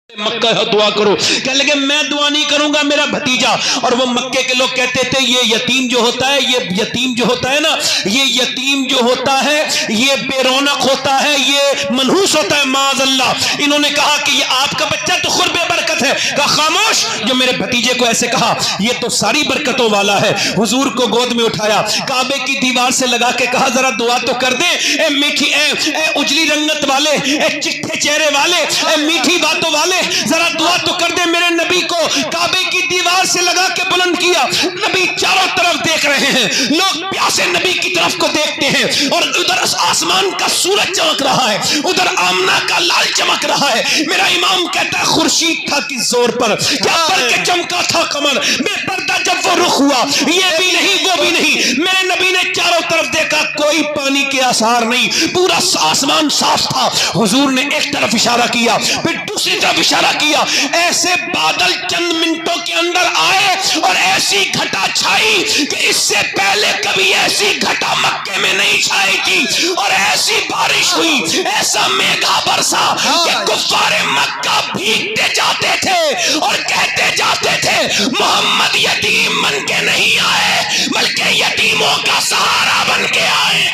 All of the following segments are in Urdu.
مکہ دعا کرو. کہنے لگے میں دعا نہیں کروں گا، میرا بھتیجا. اور وہ مکے کے لوگ کہتے تھے یہ یتیم جو ہوتا ہے، یہ یتیم جو ہوتا ہے نا، یہ یتیم جو ہوتا ہے یہ بے رونق ہوتا ہے، یہ منحوس ہوتا ہے معاذ اللہ. انہوں نے کہا کہ یہ آپ کا بچہ تو خود بے برکت ہے. کہا خاموش، جو میرے بھتیجے کو ایسے کہا یہ تو ساری برکتوں والا ہے. حضور کو گود میں اٹھایا، کعبے کی دیوار سے لگا کے کہا ذرا دعا تو کر دے اے میٹھی اے اجلی رنگت والے، اے چٹھے چہرے والے، اے میٹھی باتوں والے، ذرا دعا تو کر دے. میرے نبی کو کعبے کی دیوار سے لگا کے بلند کیا. نبی چاروں طرف دیکھ رہے ہیں، لوگ پیاسے نبی کی طرف کو دیکھتے ہیں، اور ادھر آسمان کا سورج چمک رہا ہے، ادھر آمنہ کا لال چمک رہا ہے. میرا امام کہتا ہے خورشید تھا کس زور پر، کیا پر کے چمکا تھا قمر، بے پردہ جب وہ رخ ہوا، یہ بھی نہیں وہ بھی نہیں. میرے نبی نے چاروں طرف دیکھا، کوئی پانی کے آثار نہیں، پورا آسمان صاف تھا. حضور نے ایک طرف اشارہ کیا، پھر دوسری طرف اشارہ کیا. ایسے بادل چند منٹوں کے اندر آئے اور ایسی گھٹا چھائی کہ اس سے پہلے کبھی ایسی گھٹا مکے میں نہیں چھائی تھی. اور ایسی بارش ہوئی، ایسا میگھا برسا کہ کفار مکہ بھیگتے جاتے تھے اور کہتے جاتے تھے محمد یتیم بن کے نہیں آئے بلکہ یتیموں کا سہارا بن کے آئے.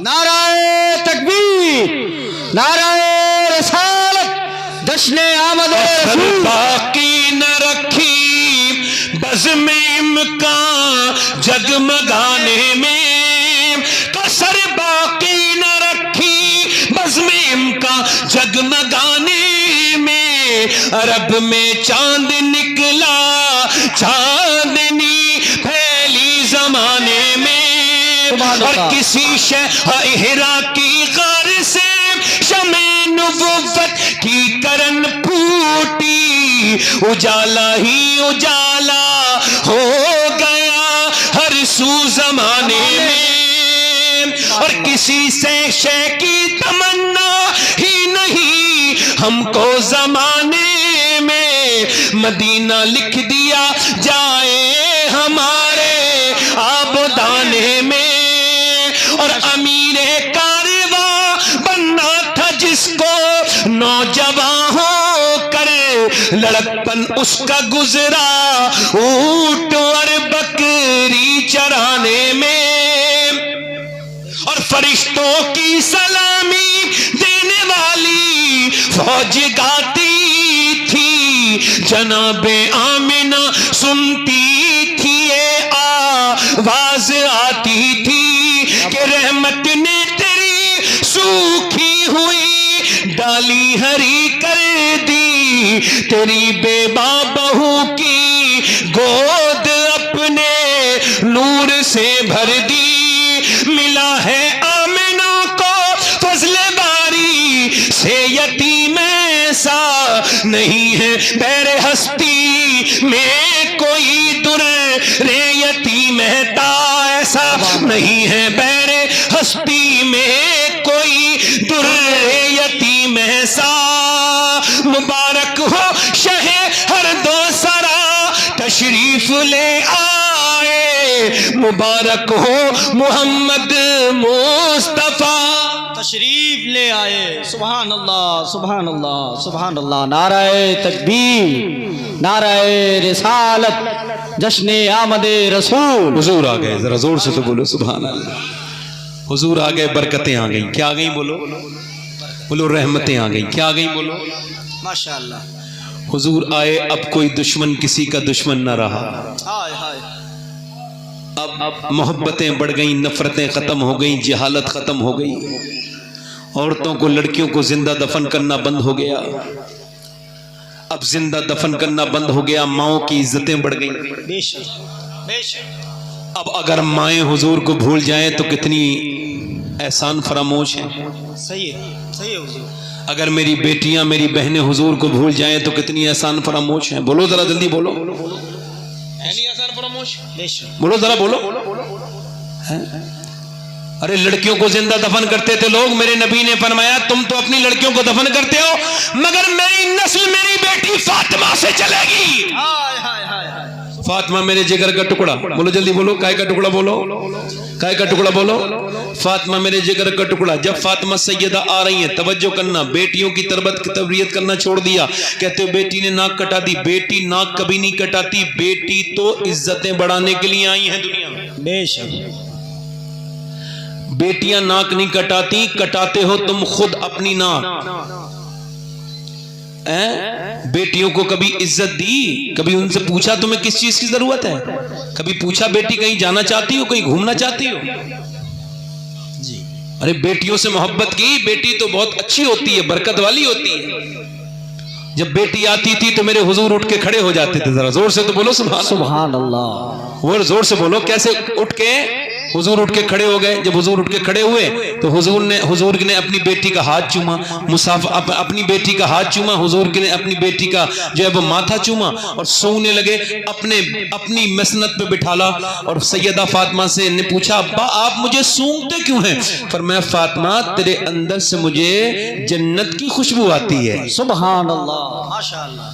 نعرہ تکبیر، نعرہ رسالت، جشن آمد رسول. باقی نہ رکھی بزم امکان جگمگانے میں، کسر باقی نہ رکھی بزم امکان جگمگانے میں. عرب میں چاند نکلا، چاندنی پھیلی زمانے میں، اور کسی ہرا کی غار سے شمع نبوت کی کرن پھوٹی، اجالا ہی اجالا ہو گیا ہر سو زمانے میں. اور کسی سے شے کی تمنا ہی نہیں ہم کو زمانے میں، مدینہ لکھ دیا جائے ہمارے آبادانے میں. اور امیر کارواں بننا تھا جس کو نوجوان ہو کر، لڑکپن اس کا گزرا اونٹ اور بکری چرانے میں. اور فرشتوں کی سلامی دینے والی فوج گاتی تھی، جناب آمنہ سنتی تھی یہ آواز آتی تھی کہ رحمت نے تیری سوکھی ہوئی ڈالی ہری کر دی، تیری بے باں بہو کی گود اپنے نور سے بھر دی. ملا ہے آمنہ کو فضل باری سے یتیم ایسا نہیں ہے بیر ہستی میں کوئی در رے یتیم مہتا، ایسا نہیں ہے بیر ہستی میں کوئی در رے یتیم ایسا. مبارک ہو شہ ہر دو سرا تشریف لے آئے، مبارک ہو محمد مصطفیٰ تشریف لے آئے. سبحان اللہ، سبحان اللہ، سبحان اللہ. نعرہ تکبیر، نعرہ رسالت، جشن آمد رسول. حضور آ گئے، ذرا زور سے تو بولو سبحان اللہ. حضور آ گئے، برکتیں آ گئیں. کیا آ گئیں بولو؟ بولو رحمتیں آ گئیں. کیا آ گئیں بولو؟ ماشاءاللہ. حضور آئے، اب کوئی دشمن کسی کا دشمن نہ رہا. ہائے ہائے. اب محبتیں بڑھ گئیں، نفرتیں ختم ہو گئیں، جہالت ختم ہو گئی. عورتوں کو، لڑکیوں کو زندہ دفن کرنا بند ہو گیا. اب زندہ دفن کرنا بند ہو گیا، ماؤں کی عزتیں بڑھ گئیں. بے شک، بے شک. اب اگر مائیں حضور کو بھول جائیں تو کتنی احسان فراموش ہیں. صحیح ہے، صحیح ہے حضور. اگر میری بیٹیاں، میری بہنیں حضور کو بھول جائیں تو کتنی احسان فراموش ہیں. بولو ذرا جلدی بولو. نہیں احسان فراموش؟ بے شک. بولو ذرا بولو. ارے لڑکیوں کو زندہ دفن کرتے تھے لوگ. میرے نبی نے فرمایا تم تو اپنی لڑکیوں کو دفن کرتے ہو، مگر میری نسل، میری بیٹی فاطمہ سے چلے گی. ہائے ہائے ہائے ہائے. فاطمہ میرے جگر کا ٹکڑا، بولو جلدی بولو، کائے کا ٹکڑا بولو، کائے کا ٹکڑا بولو، فاطمہ میرے جگر کا ٹکڑا۔ جب فاطمہ سیدہ آ رہی ہیں، توجہ کرنا، بیٹیوں کی تربیت کرنا چھوڑ دیا، کہتے ہو بیٹی نے ناک کٹا دی۔ بیٹی ناک کبھی نہیں کٹاتی، بیٹی تو عزتیں بڑھانے کے لیے آئی ہیں دنیا میں۔ بے شک بیٹیاں ناک نہیں کٹاتی، کٹاتے ہو تم خود اپنی ناک۔ بیٹیوں کو کبھی عزت دی؟ کبھی ان سے پوچھا تمہیں کس چیز کی ضرورت ہے؟ کبھی پوچھا بیٹی کہیں جانا چاہتی ہو، کہیں گھومنا چاہتی ہو؟ جی ارے بیٹیوں سے محبت کی، بیٹی تو بہت اچھی ہوتی ہے، برکت والی ہوتی ہے۔ جب بیٹی آتی تھی تو میرے حضور اٹھ کے کھڑے ہو جاتے تھے، ذرا زور سے تو بولو سبحان اللہ۔ سبحان اللہ، وہ زور سے بولو، کیسے اٹھ کے حضور اٹھ کے کھڑے ہو گئے؟ جب حضور اٹھ کے کھڑے ہوئے تو حضور نے اپنی بیٹی کا ہاتھ چوما، اپنی بیٹی کا ہاتھ چوما، حضور نے اپنی بیٹی کا جو ہے وہ ماتھا چوما اور سونے لگے، اپنی مسند پہ بٹھالا اور سیدہ فاطمہ سے نے پوچھا ابا آپ مجھے سونگتے کیوں ہیں؟ فرمایا فاطمہ تیرے اندر سے مجھے جنت کی خوشبو آتی ہے۔ سبحان اللہ، ماشاءاللہ۔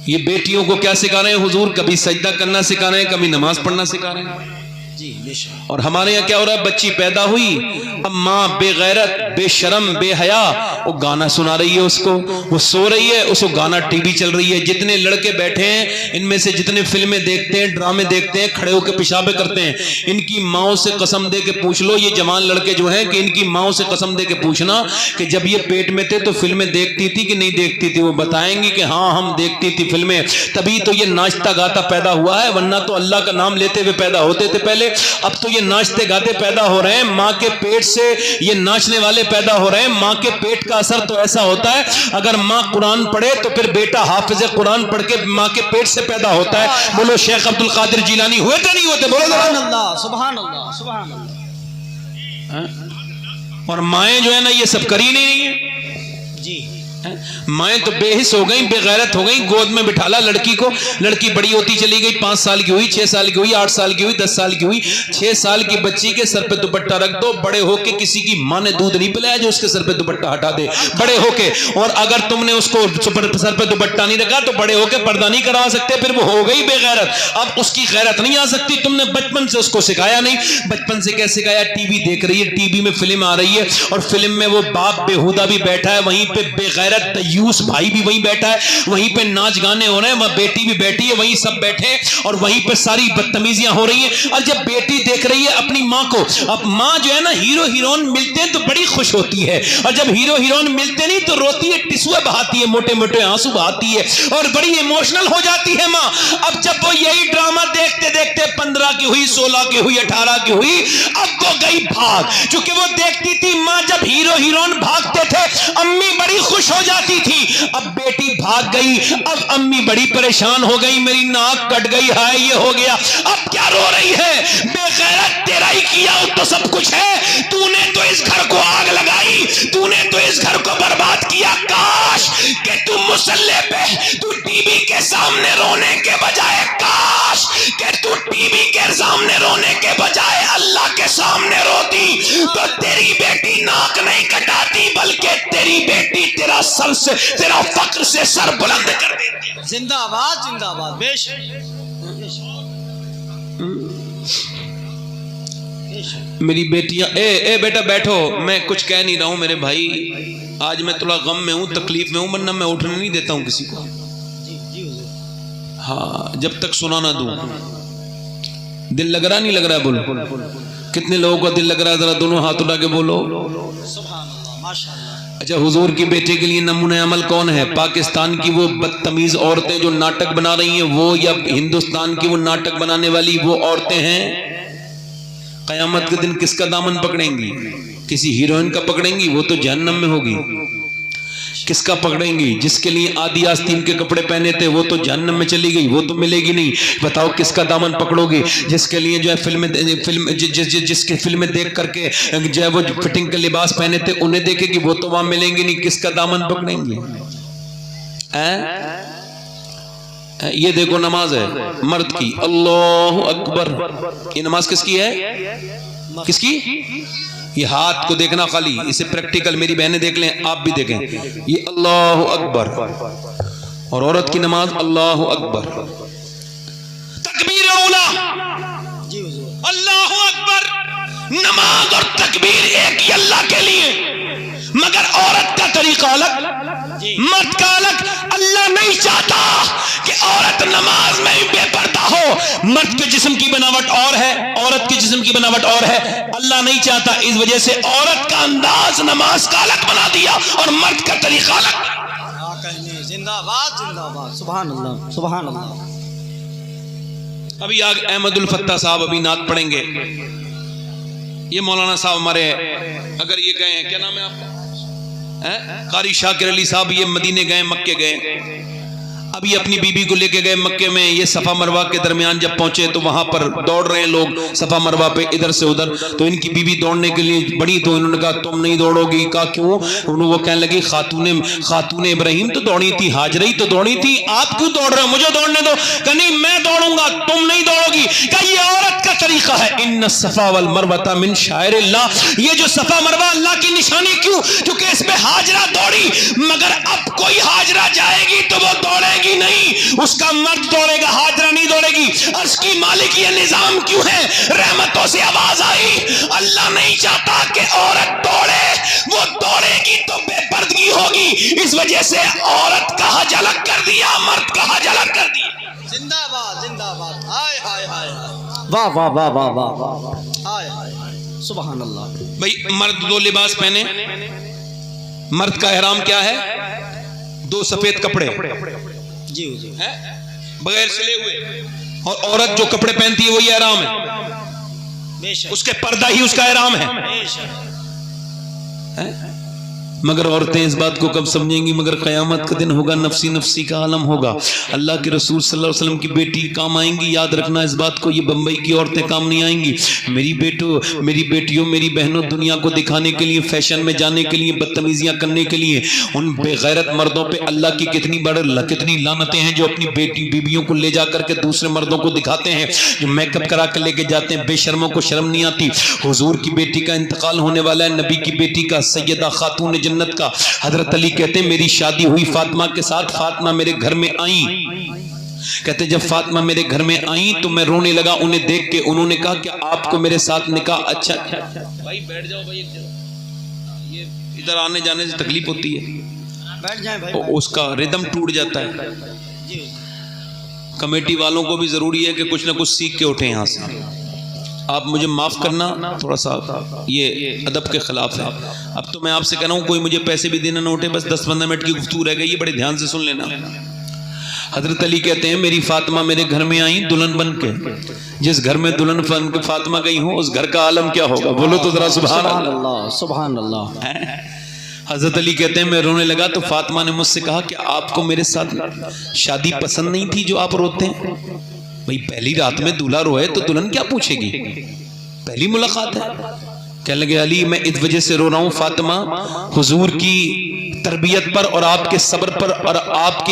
یہ بیٹیوں کو کیا سکھا رہے ہیں حضور؟ کبھی سجدہ کرنا سکھا رہے ہیں، کبھی نماز پڑھنا سکھا رہے ہیں۔ جی بے شک۔ اور ہمارے یہاں کیا ہو رہا ہے؟ بچی پیدا ہوئی، اب ماں بے غیرت، بے شرم، بے حیا، وہ گانا سنا رہی ہے اس کو، وہ سو رہی ہے، اس کو گانا ٹی وی چل رہی ہے۔ جتنے لڑکے بیٹھے ہیں ان میں سے جتنے فلمیں دیکھتے ہیں، ڈرامے دیکھتے ہیں، کھڑے ہو کے پیشابیں کرتے ہیں، ان کی ماؤں سے قسم دے کے پوچھ لو، یہ جوان لڑکے جو ہیں کہ ان کی ماؤں سے قسم دے کے پوچھنا کہ جب یہ پیٹ میں تھے تو فلمیں دیکھتی تھی کہ نہیں دیکھتی تھی؟ وہ بتائیں گی کہ ہاں ہم دیکھتی تھی فلمیں، تبھی تو یہ ناچتا گاتا پیدا ہوا ہے، ورنہ تو اللہ کا نام لیتے ہوئے پیدا ہوتے تھے پہلے۔ اب تو یہ ناچتے گاتے پیدا ہو رہے ہیں، ماں کے پیٹ سے یہ ناچنے والے پیدا ہو رہے ہیں۔ ماں کے پیٹ کا اثر تو ایسا ہوتا ہے، اگر ماں قرآن پڑھے تو پھر بیٹا حافظ قرآن پڑھ کے ماں کے پیٹ سے پیدا ہوتا ہے۔ بولو شیخ عبد القادر جیلانی ہوئے تو نہیں ہوتے؟ بولو سبحان اللہ، سبحان اللہ، سبحان اللہ۔ اور مائیں جو ہے نا یہ سب کری نہیں ہیں۔ جی مائیں تو بے حس ہو گئیں، بے غیرت ہو گئیں، گود میں بٹھالا لڑکی کو، لڑکی بڑی ہوتی چلی گئی، 5 سال کی ہوئی، 6 سال کی ہوئی، 8 سال کی ہوئی، 10 سال کی ہوئی۔ 6 سال کی بچی کے سر پہ دوپٹہ رکھ دو، بڑے ہو کے کسی کی ماں نے دودھ نہیں پلایا جو اس کے سر پہ دوپٹہ ہٹا دے بڑے ہو کے۔ اور اگر تم نے اس کو سر پہ دوپٹہ نہیں رکھا تو بڑے ہو کے پردہ نہیں کرا سکتے، پھر وہ ہو گئی بے غیرت، اب اس کی غیرت نہیں آ سکتی۔ تم نے بچپن سے اس کو سکھایا نہیں۔ بچپن سے کیا سکھایا؟ ٹی وی دیکھ رہی ہے، ٹی وی میں فلم آ رہی ہے اور فلم میں وہ باپ بےہودہ بھی بیٹھا ہے، وہیں پہ بے غیرت دیوس بھائی بھی وہیں بیٹھا ہے، وہیں پہ ناچ گانے ہو رہے ہیں، وہاں بیٹی بھی بیٹھی ہے، وہیں سب بیٹھے اور وہیں پہ ساری بدتمیزیاں ہو رہی ہیں۔ اور جب بیٹی دیکھ رہی ہے اپنی ماں کو، اب ماں جو ہے نا ہیرو ہیرون ملتے ہیں تو بڑی خوش ہوتی ہے، اور جب ہیرو ہیرون ملتے نہیں تو روتی ہے، ٹسوے بہاتی ہے، موٹے موٹے آنسو بہاتی ہے اور بڑی ایموشنل ہو جاتی ہے ماں۔ اب جب وہ یہی ڈرامہ دیکھتے دیکھتے 15 کی ہوئی، 16 کی ہوئی، 18 کی ہوئی، اب وہ گئی بھاگ، چونکہ وہ دیکھتی تھی ماں جب ہیرو ہیرون بھاگتے تھے امی بڑی خوش ہو جاتی تھی۔ اب بیٹی بھاگ گئی، اب امی بڑی پریشان ہو گئی، میری ناک کٹ گئی، ہائے یہ ہو گیا۔ اب کیا رو رہی ہے؟ بے غیرت تیرا ہی کیا ہو تو سب کچھ ہے، تو نے تو اس گھر کو آگ لگائی، تو نے تو اس گھر کو برباد کیا۔ کاش کہ تو مسلح پہ، تو ٹی وی کے سامنے رونے کے بجائے، کاش کہ تو ٹی وی کے سامنے رونے کے بجائے اللہ کے سامنے روتی تو تیری بیٹی ناک نہیں کٹاتی، بلکہ تیری بیٹی تیرا سر سے، تیرا فقر سے سر بلند کر دیتی۔ زندہ آباد، زندہ آباد، بے شک۔ میری بیٹیاں اے بیٹا بیٹھو، میں کچھ کہہ نہیں رہا ہوں میرے بھائی، آج میں تھوڑا غم میں ہوں، تکلیف میں ہوں، ورنہ میں اٹھنے نہیں دیتا ہوں کسی کو۔ ہاں جب تک سنا نہ دوں۔ دل لگ رہا نہیں لگ رہا؟ بولو کتنے لوگوں کا دل لگ رہا ہے؟ ذرا دونوں ہاتھ اٹھا کے بولو سبحان اللہ، ماشاءاللہ۔ اچھا حضور کی بیٹے کے لیے نمونہ عمل کون ہے؟ پاکستان کی وہ بدتمیز عورتیں جو ناٹک بنا رہی ہیں وہ، یا ہندوستان کی وہ ناٹک بنانے والی وہ عورتیں ہیں؟ قیامت کے دن کس کا دامن پکڑیں گی؟ کسی ہیروئن کا پکڑیں گی، وہ تو جہنم میں ہوگی۔ کس کا پکڑیں گی؟ جس کے لیے آدھی آستین کے کپڑے پہنے تھے وہ تو جہنم میں چلی گئی، وہ تو ملے گی نہیں۔ بتاؤ کس کا دامن پکڑو گی؟ جس کے لیے جو ہے جس کی فلمیں دیکھ کر کے جو ہے وہ فٹنگ کے لباس پہنے تھے انہیں دیکھے گی، وہ تو وہاں ملیں گی نہیں۔ کس کا دامن پکڑیں گی؟ یہ دیکھو نماز ہے مرد کی، اللہ اکبر، یہ نماز کس کی ہے؟ کس کی؟ یہ ہاتھ کو دیکھنا خالی، اسے پریکٹیکل میری بہنیں دیکھ لیں، آپ بھی دیکھیں، یہ اللہ اکبر، اور عورت کی نماز اللہ اکبر، تکبیر الاولی، جی حضور، اللہ اکبر، نماز اور تکبیر ایک ہی اللہ کے لیے، مگر عورت کا طریقہ الگ، جی مرد کا الگ۔ اللہ نہیں چاہتا کہ عورت نماز میں بے پردہ ہو، مرد کے جسم کی بناوٹ اور ہے، عورت کے جسم کی بناوٹ اور ہے، اللہ نہیں چاہتا، اس وجہ سے عورت کا انداز نماز کا الگ بنا دیا اور مرد کا طریقہ الگ۔ زندہ باد زندہ باد، سبحان اللہ سبحان اللہ۔ ابھی آگ احمد الفتح صاحب ابھی نعت پڑھیں گے، یہ مولانا صاحب ہمارے، اگر یہ گئے ہیں، کیا نام ہے آپ کا؟ قاری شاکر علی صاحب، یہ مدینے گئے، مکے گئے، ابھی اپنی بیوی کو لے کے گئے مکے میں، یہ صفا مروہ کے درمیان جب پہنچے تو وہاں پر دوڑ رہے ہیں لوگ صفا مروہ پہ ادھر سے ادھر، تو ان کی بیوی دوڑنے کے لیے بڑی، تو انہوں نے کہا تم نہیں دوڑو گی، کہا کیوں؟ وہ کہنے لگی خاتون ابراہیم تو دوڑی تھی، ہاجرہ تو دوڑی تھی، آپ کیوں دوڑ رہے ہو؟ مجھے دوڑنے دو۔ کہا نہیں میں دوڑوں گا، تم نہیں دوڑو گی۔ کہا یہ عورت کا طریقہ ہے، ان الصفا والمروہ من شعائر اللہ، یہ جو صفا مروہ اللہ کی نشانی، کیوں؟ کیونکہ اس پہ ہاجرہ دوڑی، مگر اب کوئی ہاجرہ جائے گی تو وہ دوڑے گی نہیں، اس کا مرد دوڑے گا، ہاجرہ نہیں دوڑے گی۔ عرش کی مالک یہ نظام کیوں ہے؟ رحمتوں سے آواز آئی، اللہ نہیں چاہتا کہ عورت دوڑے، وہ دوڑے گی تو بے پردگی ہوگی، اس وجہ سے عورت کا حج الگ کر دیا، مرد کا حج الگ کر دیا۔ زندہ باد زندہ باد، ہائے ہائے ہائے، واہ واہ واہ واہ واہ واہ، ہائے ہائے، سبحان اللہ۔ بھئی مرد دو لباس پہنے، مرد کا احرام کیا ہے؟ دو سفید کپڑے جی حضور، بغیر سلے ہوئے، اور عورت جو کپڑے پہنتی ہے وہی احرام ہے، بے شک اس کے پردہ ہی اس کا احرام ہے۔ بے شک، مگر عورتیں اس بات کو کب سمجھیں گی؟ مگر قیامت کا دن ہوگا، نفسی نفسی کا عالم ہوگا، اللہ کے رسول صلی اللہ علیہ وسلم کی بیٹی کام آئیں گی، یاد رکھنا اس بات کو، یہ بمبئی کی عورتیں کام نہیں آئیں گی۔ میری بیٹوں، میری بیٹیوں، میری بہنوں، دنیا کو دکھانے کے لیے، فیشن میں جانے کے لیے، بدتمیزیاں کرنے کے لیے، ان بے غیرت مردوں پہ اللہ کی کتنی لعنتیں ہیں، جو اپنی بیٹی بیویوں کو لے جا کر کے دوسرے مردوں کو دکھاتے ہیں، جو میک اپ کرا کے لے کے جاتے ہیں، بے شرموں کو شرم نہیں آتی۔ حضور کی بیٹی کا انتقال ہونے والا ہے، نبی کی بیٹی کا، سیدہ خاتون جنت کا، حضرت علی کہتے ہیں میری شادی ہوئی فاطمہ کے ساتھ، فاطمہ میرے گھر میں آئیں، کہتے جب فاطمہ میرے گھر میں آئیں تو میں رونے لگا انہیں دیکھ کے، انہوں نے کہا کہ آپ کو میرے ساتھ نکاح اچھا، بھائی بیٹھ جاؤ بھائی، یہ ادھر آنے جانے سے تکلیف ہوتی ہے، بیٹھ جائیں بھائی، اس کا ردم ٹوٹ جاتا ہے۔ جی کمیٹی والوں کو بھی ضروری ہے کہ کچھ نہ کچھ سیکھ کے اٹھیں یہاں سے۔ آپ مجھے معاف کرنا، تھوڑا سا یہ ادب کے خلاف ہے۔ اب تو میں آپ سے کہہ رہا ہوں کوئی مجھے پیسے بھی دینا نہ اٹھے، بس 10-15 منٹ کی گفتگو رہ گئی، یہ بڑے دھیان سے سن لینا۔ حضرت علی کہتے ہیں میری فاطمہ میرے گھر میں آئیں دلہن بن کے، جس گھر میں دلہن بن کے فاطمہ گئی ہوں اس گھر کا عالم کیا ہوگا؟ بولو تو ذرا سبحان اللہ، سبحان اللہ۔ حضرت علی کہتے ہیں میں رونے لگا تو فاطمہ نے مجھ سے کہا کہ آپ کو میرے ساتھ شادی پسند نہیں تھی جو آپ روتے ہیں؟ بھئی پہلی رات میں دولہا روئے تو دلہن کیا پوچھے گی؟ پہلی ملاقات ہے۔ کہنے لگے علی میں اس وجہ سے رو رہا ہوں فاطمہ، حضور کی تربیت پر اور آپ کے صبر پر اور آپ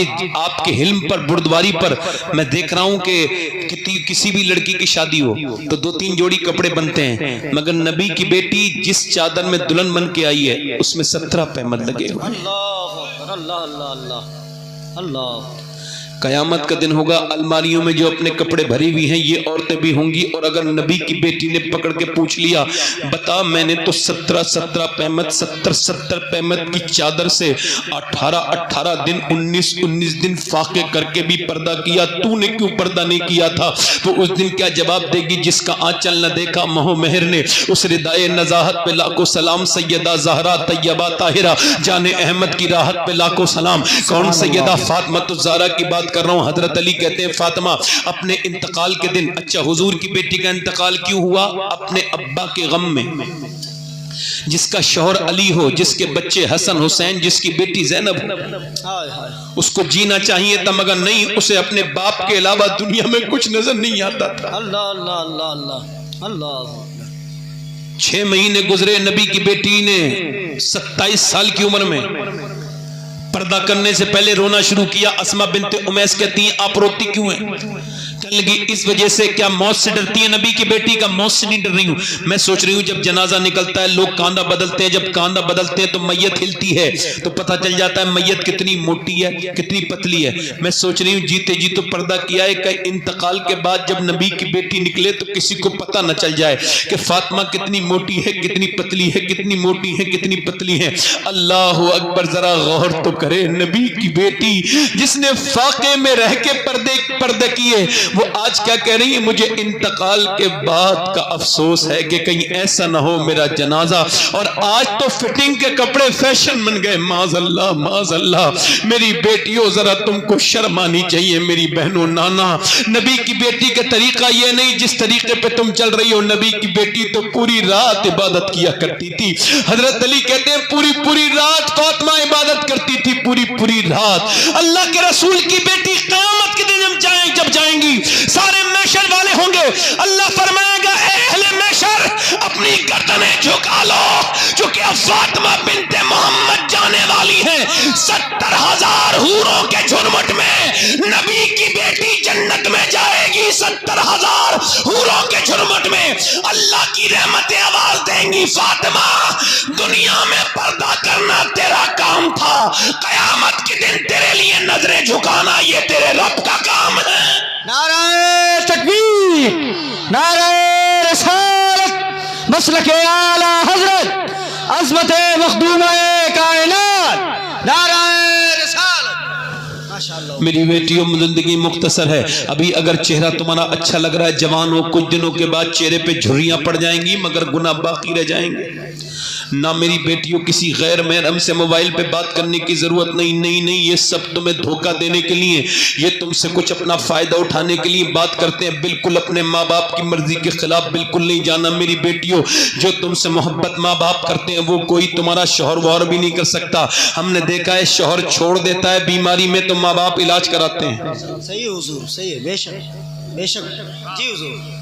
کے حلم پر، بردباری پر میں دیکھ رہا ہوں کہ کسی بھی لڑکی کی شادی ہو تو 2-3 جوڑی کپڑے بنتے ہیں، مگر نبی کی بیٹی جس چادر میں دلہن بن کے آئی ہے اس میں 17 پیمد لگے ہوئے۔ اللہ اللہ اللہ اللہ اللہ۔ قیامت کا دن ہوگا، الماریوں میں جو اپنے کپڑے بھری ہوئی ہیں یہ عورتیں بھی ہوں گی، اور اگر نبی کی بیٹی نے پکڑ کے پوچھ لیا بتا میں نے تو 17 پیمد 70 پیمد کی چادر سے 18 دن 19 دن فاقے کر کے بھی پردہ کیا، تو نے کیوں پردہ نہیں کیا تھا؟ تو اس دن کیا جواب دے گی؟ جس کا آنچل نہ دیکھا مہو مہر نے، اس ردائے نزاہت پہ لاکھوں سلام، سیدہ زہرا طیبہ طاہرہ جان احمد کی راحت پہ لاکھوں سلام۔ کون؟ سیدہ فاطمہ الزہرا کی بات کر رہا ہوں۔ حضرت علی کہتے ہیں فاطمہ اپنے انتقال کے دن، اچھا حضور کی بیٹی کا انتقال کیوں ہوا؟ اپنے ابا کے غم میں، جس کا شوہر علی ہو، جس کے بچے حسن حسین، جس کی بیٹی زینب ہو، اس کو جینا چاہیے تھا مگر نہیں، اسے اپنے باپ کے علاوہ دنیا میں کچھ نظر نہیں آتا تھا۔ اللہ اللہ اللہ اللہ اللہ۔ 6 مہینے گزرے، نبی کی بیٹی نے 27 سال کی عمر میں پردہ کرنے سے پہلے رونا شروع کیا۔ اسما بنت امیس کہتی ہیں آپ روتی کیوں ہیں؟ کہنے لگی اس وجہ سے کیا موت سے ڈرتی ہے نبی کی بیٹی؟ کا موت سے نہیں ڈر رہی ہوں، میں سوچ رہی ہوں جب جنازہ نکلتا ہے لوگ کاندھا بدلتے ہیں، جب کاندھا بدلتے ہیں تو میت ہلتی ہے تو پتہ چل جاتا ہے میت کتنی موٹی ہے کتنی پتلی ہے۔ میں سوچ رہی ہوں جیتے جی تو پردہ کیا ہے کہ انتقال کے بعد جب نبی کی بیٹی نکلے تو کسی کو پتہ نہ چل جائے کہ فاطمہ کتنی موٹی ہے کتنی پتلی ہے، کتنی موٹی ہے کتنی پتلی ہے۔ اللہ اکبر، ذرا غور تو کرے، نبی کی بیٹی جس نے فاقے میں رہ کے پردے کیے وہ آج کیا کہہ رہی ہے؟ مجھے انتقال کے بعد کا افسوس ہے کہ کہیں ایسا نہ ہو میرا جنازہ۔ اور آج تو فٹنگ کے کپڑے فیشن بن گئے، معاذ اللہ معاذ اللہ۔ میری بیٹیوں ذرا تم کو شرم آنی چاہیے، میری بہنوں نانا، نبی کی بیٹی کا طریقہ یہ نہیں جس طریقے پہ تم چل رہی ہو۔ نبی کی بیٹی تو پوری رات عبادت کیا کرتی تھی، حضرت علی کہتے ہیں پوری رات فاطمہ عبادت کرتی تھی، پوری رات۔ اللہ کے رسول کی بیٹی قیامت کے دن جب جائیں گی سارے محشر والے ہوں گے، اللہ فرمائے گا اے اہل محشر اپنی گردنیں جھکا لو، چونکہ اب فاطمہ بنت محمد جانے والی ہیں 70,000 حوروں کے جھرمٹ میں نبی کی بیٹی جنت میں جائے گی، 70,000 حوروں کے جھرمٹ میں اللہ کی رحمتیں آواز دیں گی فاطمہ دنیا میں پردہ کرنا تیرا کام تھا، قیامت کے دن تیرے لیے نظریں جھکانا یہ تیرے رب کا کام ہے۔ نعرہ تکبیر، نعرہ رسالت، مسلک اعلیٰ حضرت، عظمت مخدومہ کائنات، نعرہ رسالت۔ ماشاءاللہ میری بیٹیوں زندگی مختصر ہے، ابھی اگر چہرہ تمہارا اچھا لگ رہا ہے جوان ہو، کچھ دنوں کے بعد چہرے پہ جھریاں پڑ جائیں گی مگر گناہ باقی رہ جائیں گے۔ نہ میری بیٹیوں کسی غیر محرم سے موبائل پہ بات کرنے کی ضرورت نہیں، یہ سب تمہیں دھوکہ دینے کے لیے، یہ تم سے کچھ اپنا فائدہ اٹھانے کے لیے بات کرتے ہیں، بالکل اپنے ماں باپ کی مرضی کے خلاف بالکل نہیں جانا۔ میری بیٹیوں جو تم سے محبت ماں باپ کرتے ہیں وہ کوئی تمہارا شوہر وہر بھی نہیں کر سکتا۔ ہم نے دیکھا ہے شوہر چھوڑ دیتا ہے بیماری میں تو ماں باپ علاج کراتے ہیں۔ صحیح حضور، صحیح ہے، بے شک جی حضور۔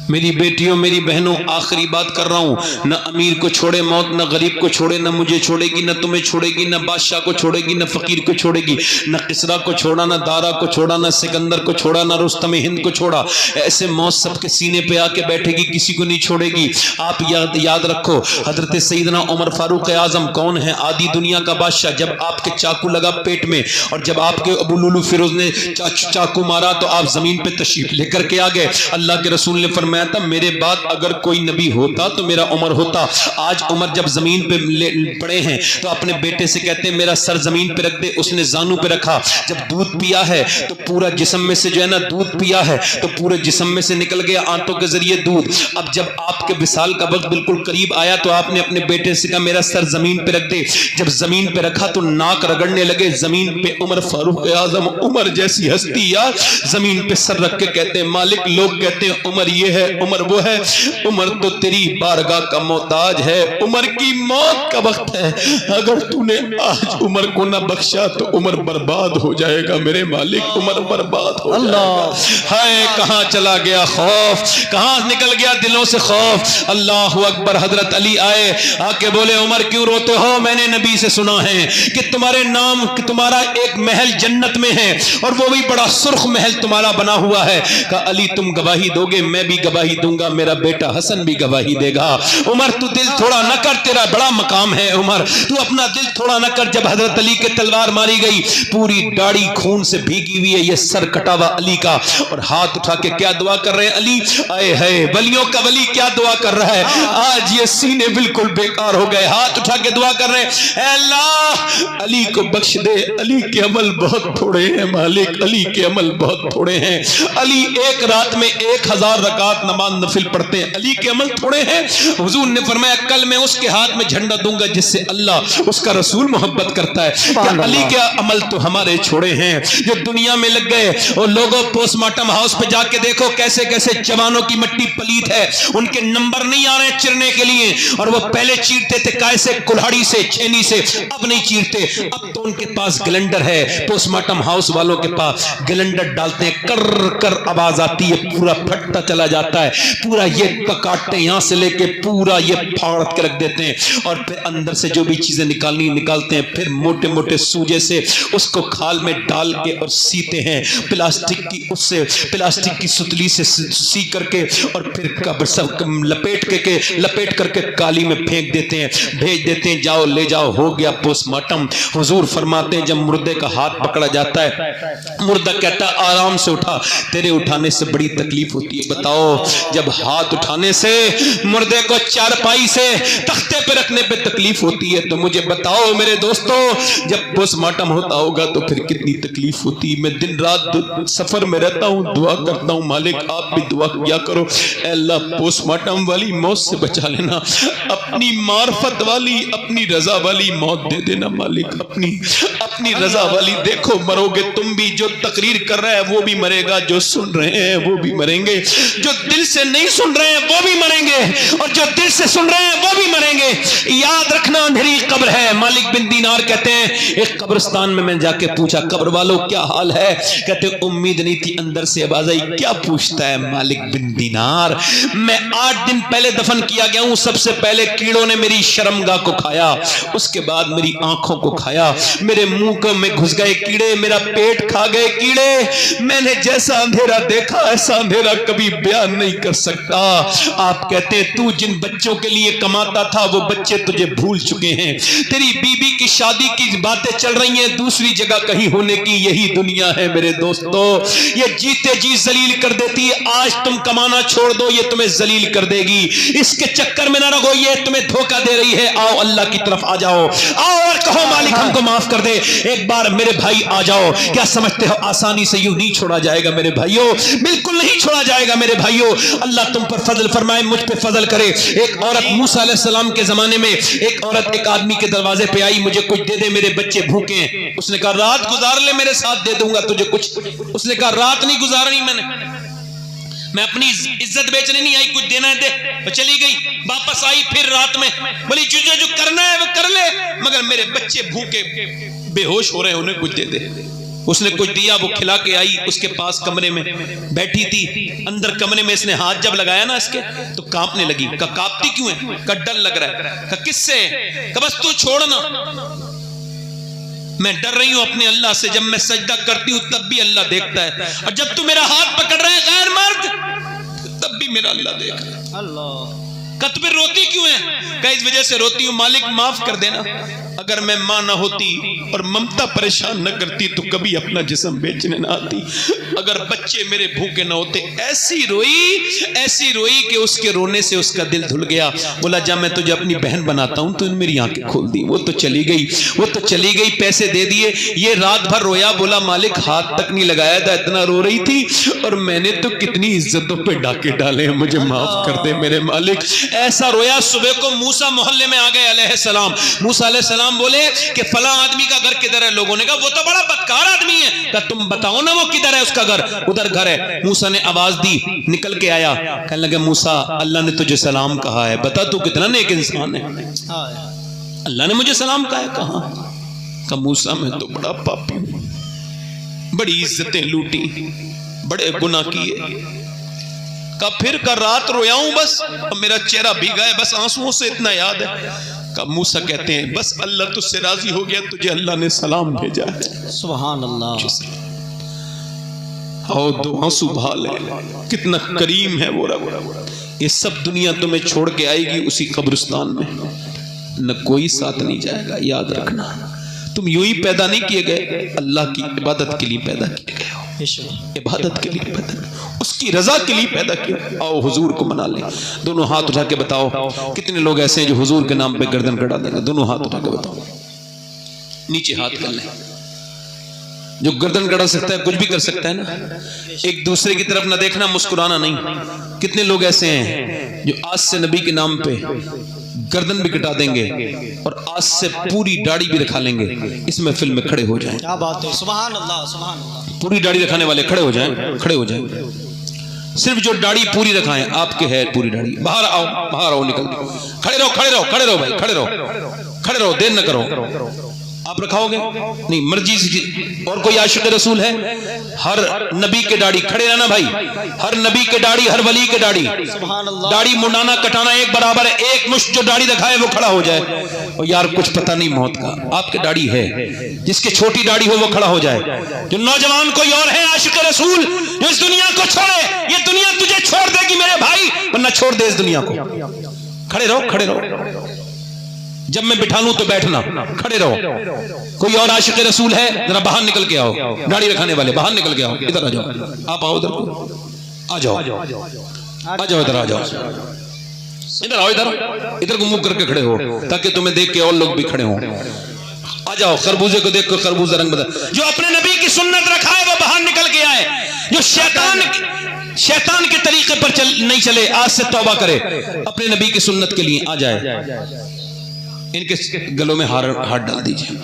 میری بیٹیوں میری بہنوں آخری بات کر رہا ہوں، نہ امیر کو چھوڑے موت، نہ غریب کو چھوڑے، نہ مجھے چھوڑے گی، نہ تمہیں چھوڑے گی، نہ بادشاہ کو چھوڑے گی، نہ فقیر کو چھوڑے گی، نہ کسریٰ کو چھوڑا، نہ دارا کو چھوڑا، نہ سکندر کو چھوڑا، نہ رستم ہند کو چھوڑا۔ ایسے موت سب کے سینے پہ آ کے بیٹھے گی، کسی کو نہیں چھوڑے گی۔ آپ یاد رکھو حضرت سیدنا عمر فاروق اعظم کون ہے؟ آدھی دنیا کا بادشاہ۔ جب آپ کے چاقو لگا پیٹ میں اور جب آپ کے ابو لولو فیروز نے چاقو مارا تو آپ زمین پہ تشریف لے کر کے آ گئے۔ اللہ کے رسول نے فرمایا تھا میرے بعد اگر کوئی نبی ہوتا تو میرا عمر ہوتا۔ آج عمر جب زمین پہ پڑے ہیں تو اپنے بیٹے سے کہتے ہیں میرا سر زمین پہ رکھ دے، اس نے زانو پہ رکھا۔ جب دودھ پیا ہے تو پورا جسم میں سے جو ہے نا دودھ پیا ہے تو پورے جسم میں سے نکل گیا آنتوں کے ذریعے دودھ۔ اب جب آپ کے وصال کا وقت بالکل قریب آیا تو آپ نے اپنے بیٹے سے کہا میرا سر زمین پہ رکھ دے۔ جب زمین پہ رکھا تو ناک رگڑنے لگے زمین پہ۔ عمر فاروق اعظم عمر جیسی ہستی یار زمین پہ سر رکھ کے کہتے ہیں مالک، لوگ کہتے ہیں عمر یہ ہے عمر وہ ہے، عمر تو تیری بارگاہ کا محتاج ہے، عمر کی موت کا وقت ہے، اگر تو نے آج عمر کو نہ بخشا تو عمر برباد ہو جائے گا میرے مالک، عمر برباد ہو جائے گا۔ ہائے کہاں چلا گیا خوف، کہاں نکل گیا دلوں سے خوف۔ اللہ اکبر۔ حضرت علی آئے آ کے بولے عمر کیوں روتے ہو؟ میں نے نبی سے سنا ہے کہ تمہارے نام تمہارا ایک محل جنت میں ہے اور وہ بھی بڑا سرخ محل تمہارا بنا ہوا ہے۔ کہا علی تم گواہی دو گے؟ میں بھی گواہی دوں گا، میرا بیٹا حسن بھی گواہی دے گا۔ عمر تو دل تھوڑا نہ کر، تیرا بڑا مقام ہے عمر، تو اپنا دل تھوڑا نہ کر۔ جب حضرت علی کے تلوار ماری گئی پوری داڑھی خون سے بھیگی ہوئی ہے، یہ سر کٹا ہوا علی کا، اور ہاتھ اٹھا کے کیا دعا کر رہے ہیں علی؟ آئے ہے ولیوں کا ولی کیا دعا کر رہا ہے؟ آج یہ سینے بالکل بیکار ہو گئے، ہاتھ اٹھا کے دعا کر رہے ہیں اے اللہ علی کو بخش دے، علی کے عمل بہت تھوڑے ہیں مالک، علی کے عمل بہت تھوڑے ہیں۔ علی ایک رات میں 1000 رکعت نماز نفل پڑھتے ہیں، علی کے عمل تھوڑے ہیں۔ حضور نے فرمایا کل میں اس کے ہاتھ میں جھنڈا دوں گا جس سے اللہ اس کا رسول محبت کرتا ہے۔ کہ علی کے عمل تو ہمارے چھوڑے ہیں جو دنیا میں لگ گئے۔ اور لوگوں پوسٹ مارٹم ہاؤس پہ جا کے دیکھو کیسے کیسے جوانوں کی مٹی پلیت ہے، ان کے نمبر نہیں آ رہے چرنے کے لیے، اور وہ پہلے چیرتے تھے کائے سے، کلہاڑی سے، چھینی سے، اب نہیں چیرتے، اب تو ان کے پاس گلنڈر ہے۔ پوسٹ مارٹم ہاؤس والوں کے پاس گلنڈر ڈالتے ہیں، کر کر آواز آتی ہے، پورا پھٹتا چلا جاتا جاتا ہے, پورا یہ کاٹتے یہاں سے لے کے پورا یہ پھاڑ کے رکھ دیتے ہیں, اور پھر اندر سے جو بھی چیزیں نکالنی نکالتے ہیں, پھر موٹے موٹے سوجے سے اس کو کھال میں ڈال کے اور سیتے ہیں, پلاسٹک کی اس سے پلاسٹک کی ستلی سے سی کر کے, اور پھر قبر سب لپیٹ کر کے کالی میں پھینک دیتے ہیں, بھیج دیتے ہیں, جاؤ لے جاؤ, ہو گیا پوسٹ مارٹم. حضور فرماتے ہیں جب مردے کا ہاتھ پکڑا جاتا ہے, مردہ کہتا ہے آرام سے اٹھا, تیرے اٹھانے سے بڑی تکلیف ہوتی ہے. بتاؤ جب ہاتھ اٹھانے سے مردے کو چارپائی سے تختے پہ رکھنے پہ تکلیف ہوتی ہے, تو مجھے بتاؤ میرے دوستو جب پوسٹ مارٹم ہوتا ہوگا تو پھر کتنی تکلیف ہوتی. میں دن رات سفر میں رہتا ہوں, دعا کرتا ہوں مالک آپ بھی دعا کیا کرو, اے اللہ پوسٹ مارٹم والی موت سے بچا لینا, اپنی معرفت والی اپنی رضا والی موت دے دینا مالک, اپنی رضا والی. دیکھو مرو گے تم بھی, جو تقریر کر رہا ہے وہ بھی مرے گا, جو سن رہے ہیں وہ بھی مریں گے, جو دل سے نہیں سن رہے ہیں وہ بھی مریں گے, اور جو دل سے سن رہے ہیں وہ بھی مریں گے. یاد رکھنا اندھیری قبر ہے. مالک بن دینار کہتے ہیں ایک قبرستان میں جا کے پوچھا قبر والوں کیا حال ہے, کہتے امید نہیں تھی, اندر سے آواز آئی کیا پوچھتا ہے مالک بن دینار, میں 8 دن پہلے دفن کیا گیا ہوں, سب سے پہلے کیڑوں نے میری شرمگاہ کو کھایا, اس کے بعد میری آنکھوں کو کھایا, میرے منہ کو میں گھس گئے کیڑے, میرا پیٹ کھا گئے کیڑے, میں نے جیسا اندھیرا دیکھا ایسا اندھیرا کبھی بیان نہیں کر سکتا. آپ کہتے تو جن بچوں کے لیے کماتا تھا وہ بچے تجھے بھول چکے ہیں, تیری بیوی کی شادی کی باتیں چل رہی ہیں دوسری جگہ کہیں ہونے کی, یہی دنیا ہے میرے دوستو, یہ جیتے جی ذلیل کر دیتی ہے. آج تم کمانا چھوڑ دو یہ تمہیں ذلیل کر دے گی, اس کے چکر میں نہ رہو, یہ تمہیں دھوکہ دے رہی ہے. آؤ اللہ کی طرف آ جاؤ, آؤ اور کہو مالک ہم کو معاف کر دے, ایک بار میرے بھائی آ جاؤ. کیا سمجھتے ہو آسانی سے یوں نہیں چھوڑا جائے گا میرے بھائیوں, بالکل نہیں چھوڑا جائے گا میرے بھائیوں. اللہ تم پر فضل فرمائے, مجھ پہ فضل کرے. ایک عورت موسیٰ علیہ السلام کے زمانے میں ایک عورت ایک آدمی کے دروازے پہ آئی, مجھے کچھ دے دے میرے بچے بھوکے ہیں. اس نے کہا رات گزار لے میرے ساتھ دے دوں گا تجھے کچھ. اس نے کہا رات نہیں گزارنی, میں اپنی عزت بیچنے نہیں آئی, کچھ دینا ہے دے. چلی گئی, واپس آئی پھر رات میں, بولی جو کرنا ہے وہ کر لے, مگر میرے بچے بھوکے بے ہوش ہو رہے ہیں, انہیں کچھ دے دے. اس نے کچھ دیا, وہ کھلا کے آئی, اس کے پاس کمرے میں بیٹھی تھی. اندر کمرے میں اس نے ہاتھ جب لگایا نا اس کے تو کانپنے لگی. کہا کانپتی کیوں ہے, کہا ڈر لگ رہا ہے. کہا کس سے, کہا بس تو چھوڑنا, میں ڈر رہی ہوں اپنے اللہ سے, جب میں سجدہ کرتی ہوں تب بھی اللہ دیکھتا ہے, اور جب تو میرا ہاتھ پکڑ رہا ہے غیر مرد تب بھی میرا اللہ دیکھ رہا ہے. اللہ کہا تو پھر روتی کیوں ہے, کہا اس وجہ سے روتی ہوں مالک معاف کر دینا, اگر میں ماں نہ ہوتی اور ممتا پریشان نہ کرتی تو کبھی اپنا جسم بیچنے نہ آتی, اگر بچے میرے بھوکے نہ ہوتے. ایسی روئی کہ اس کے رونے سے اس کا دل دھل گیا. بولا جب میں تجھے اپنی بہن بناتا ہوں تو میری آنکھیں کھول دی. وہ تو چلی گئی, پیسے دے دیے, یہ رات بھر رویا. بولا مالک ہاتھ تک نہیں لگایا تھا, اتنا رو رہی تھی, اور میں نے تو کتنی عزتوں پہ ڈاکے ڈالے ہیں, مجھے معاف کر دے میرے مالک. ایسا رویا. صبح کو موسیٰ محلے میں آ گئے علیہ السلام. موسیٰ علیہ السلام بولے کہ فلاں آدمی کا گھر کدھر ہے. لوگوں نے کہا وہ تو بڑا بدکار آدمی ہے. کہا تم بتاؤ نا وہ کدھر ہے, اس کا گھر ادھر گھر ہے. موسیٰ نے آواز دی, نکل کے آیا, کہنے لگے موسیٰ اللہ نے تجھے سلام کہا ہے, بتا تو کتنا نیک انسان ہے. اللہ نے مجھے سلام کہا ہے. کہاں, کہا موسیٰ میں تو بڑا پاپی ہوں, بڑی عزتیں لوٹی, بڑے گناہ کیے. کہا پھر کا رات رویا ہوں بس, میرا چہرہ بھیگا ہے بس آنسوؤں سے, اتنا یاد ہے. کہا موسیٰ کہتے ہیں بس اللہ تجھ سے راضی ہو گیا, تجھے اللہ نے سلام بھیجا ہے. سبحان اللہ. او دو آنسو بہا لے, کتنا کریم ہے وہ رب. یہ سب دنیا تمہیں چھوڑ کے آئے گی اسی قبرستان میں, نہ کوئی ساتھ نہیں جائے گا. یاد رکھنا تم یوں ہی پیدا نہیں کیے گئے, اللہ کی عبادت کے لیے پیدا کیے گئے ہو, عبادت کے لیے پیدا, اس کی رضا کے لیے پیدا کیا. آؤ حضور کو منا لیں. دونوں ہاتھ اٹھا کے بتاؤ کتنے لوگ ایسے ہیں جو حضور کے نام پہ گردن کٹا دیں گے. دونوں ہاتھ اٹھا کے بتاؤ, نیچے ہاتھ کر لیں. جو گردن کٹا سکتا ہے کچھ بھی کر سکتا ہے نا. ایک دوسرے کی طرف نہ دیکھنا, مسکرانا نہیں. کتنے لوگ ایسے ہیں جو آج سے نبی کے نام پہ گردن بھی کٹا دیں گے اور آج سے پوری داڑھی بھی رکھا لیں گے. اس محفل میں کھڑے ہو جائیں. کیا بات ہے, سبحان اللہ, سبحان اللہ. پوری داڑھی رکھانے والے کھڑے ہو جائیں, کھڑے ہو جائیں. صرف جو داڑھی پوری رکھائیں, آپ کے ہے پوری داڑھی, باہر آؤ, باہر آؤ, نکل کے کھڑے رہو, کھڑے رہو, کھڑے رہو بھائی, کھڑے رہو, کھڑے رہو, دیر نہ کرو. آپ رکھاؤ گے نہیں مرضی سے. اور کوئی عاشق رسول ہے؟ ہر نبی کے داڑھی کھڑے رہنا بھائی, ہر نبی کے داڑھی, ہر ولی کے داڑھی, سبحان اللہ. داڑھی منڈانا کٹانا ایک برابر ہے. ایک مشت جو داڑھی دکھائے وہ کھڑا ہو جائے. اور یار کچھ پتہ نہیں موت کا, آپ کے داڑھی ہے, جس کے چھوٹی داڑھی ہو وہ کھڑا ہو جائے. جو نوجوان کوئی اور ہے عاشق رسول جو اس دنیا کو چھوڑے, یہ دنیا تجھے چھوڑ دے گی میرے بھائی, ورنہ چھوڑ دے اس دنیا کو. کھڑے رہو, کھڑے رہو, جب میں بٹھا لوں تو بیٹھنا, کھڑے رہو. کوئی اور عاشق رسول ہے؟ ذرا باہر نکل کے آؤ, داڑھی رکھانے والے باہر نکل کے آؤ, ادھر آ جاؤ, آپ آؤ ادھر, آ جاؤ, آ جاؤ ادھر, آ جاؤ ادھر, آؤ ادھر, ادھر کو منہ کر کے کھڑے ہو تاکہ تمہیں دیکھ کے اور لوگ بھی کھڑے ہوں. آ جاؤ, خربوزے کو دیکھ کر خربوزہ رنگ بدل. جو اپنے نبی کی سنت رکھا ہے وہ باہر نکل کے آئے. جو شیطان کے طریقے پر نہیں چلے, آج سے توبہ کرے, اپنے نبی کی سنت کے لیے آ جائے. ان کے گلوں میں ہاتھ ڈال دیجئے.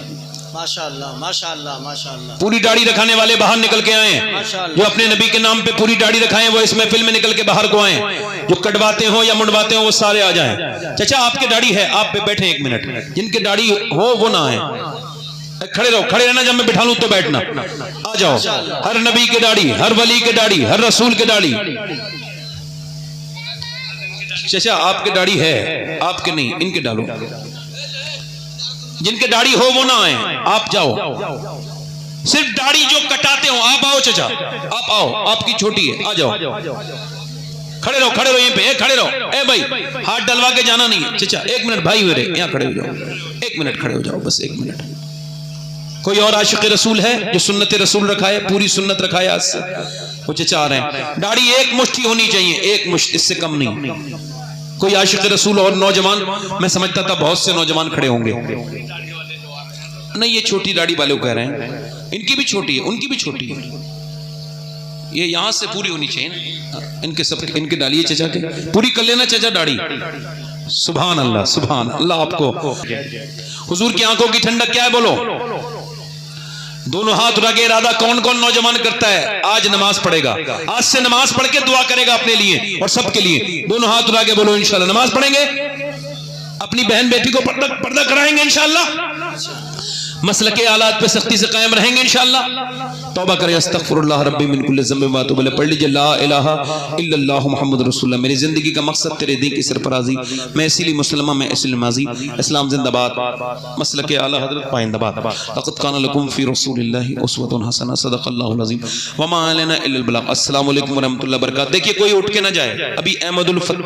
ماشاءاللہ ماشاءاللہ ماشاءاللہ. پوری داڑھی رکھانے والے باہر نکل کے آئیں. جو اپنے نبی کے نام پہ پوری داڑھی رکھائیں وہ اس محفل میں نکل کے باہر کو آئیں. جو کٹواتے ہوں یا منڈواتے ہوں وہ سارے آ جائیں. چچا آپ کے داڑھی ہے, آپ پہ بیٹھیں ایک منٹ. جن کے داڑھی ہو وہ نہ آئیں. کھڑے رہو, کھڑے رہنا, جب میں بٹھا لوں تو بیٹھنا. آ جاؤ, ہر نبی کے داڑھی, ہر ولی کے داڑھی, ہر رسول کے داڑھی. چچا آپ کے داڑھی ہے, آپ کے نہیں, ان کے ڈالو. جن کے داڑھی ہو وہ نہ آئیں, آپ جاؤ. صرف داڑھی جو کٹاتے ہو آپ آؤ. چچا آپ آؤ, آپ کی چھوٹی ہے, آ جاؤ. کھڑے رہو, کھڑے رہو یہیں پہ, کھڑے رہو. اے بھائی ہاتھ ڈلوا کے جانا نہیں ہے. چچا ایک منٹ بھائی ہوئے رہے, یہاں کھڑے ہو جاؤ, ایک منٹ کھڑے ہو جاؤ, بس ایک منٹ. کوئی اور عاشق رسول ہے جو سنت رسول رکھائے, پوری سنت رکھائے آج سے؟ وہ چچا آ رہے ہیں. داڑھی ایک مشت ہی ہونی چاہیے, ایک مشت, اس سے کم نہیں. کوئی عاشق رسول اور نوجوان, میں سمجھتا تھا بہت سے نوجوان کھڑے ہوں گے. نہیں, یہ چھوٹی داڑھی والے کو کہہ رہے ہیں, ان کی بھی چھوٹی ہے, ان کی بھی چھوٹی ہے. یہ یہاں سے پوری ہونی چاہیے. ان کے سب, ان کے ڈالیے چچا کے, پوری کر لینا چچا داڑھی. سبحان اللہ, سبحان اللہ. آپ کو حضور کی آنکھوں کی ٹھنڈک کیا ہے بولو. دونوں ہاتھ اٹھا کے ارادہ کون کون نوجوان کرتا ہے آج نماز پڑھے گا, آج سے نماز پڑھ کے دعا کرے گا اپنے لیے اور سب کے لیے. دونوں ہاتھ اٹھا کے بولو انشاءاللہ نماز پڑھیں گے, اپنی بہن بیٹی کو پردہ کرائیں گے انشاءاللہ, مسلک آلات پہ سختی سے قائم رہیں گے انشاءاللہ. توبہ کریں, استغفر اللہ ربی من کل ذنب و اتوب الیہ, پڑھ لیجئے لا الہ الا اللہ محمد رسول اللہ. میری زندگی کا مقصد تیرے دین کی سرفرازی, میں اسی لیے مسلمہ, میں اسی لیے ماضی. اسلام زندہ باد, مسلک اعلی حضرت پائندہ باد. لقد کان لکم فی رسول اللہ اسوۃ حسنہ, صدق اللہ العظیم, وما علینا الا البلاغ. السلام علیکم ورحمۃ اللہ وبرکاتہ. دیکھیے کوئی اٹھ کے نہ جائے, ابھی احمد الفتاح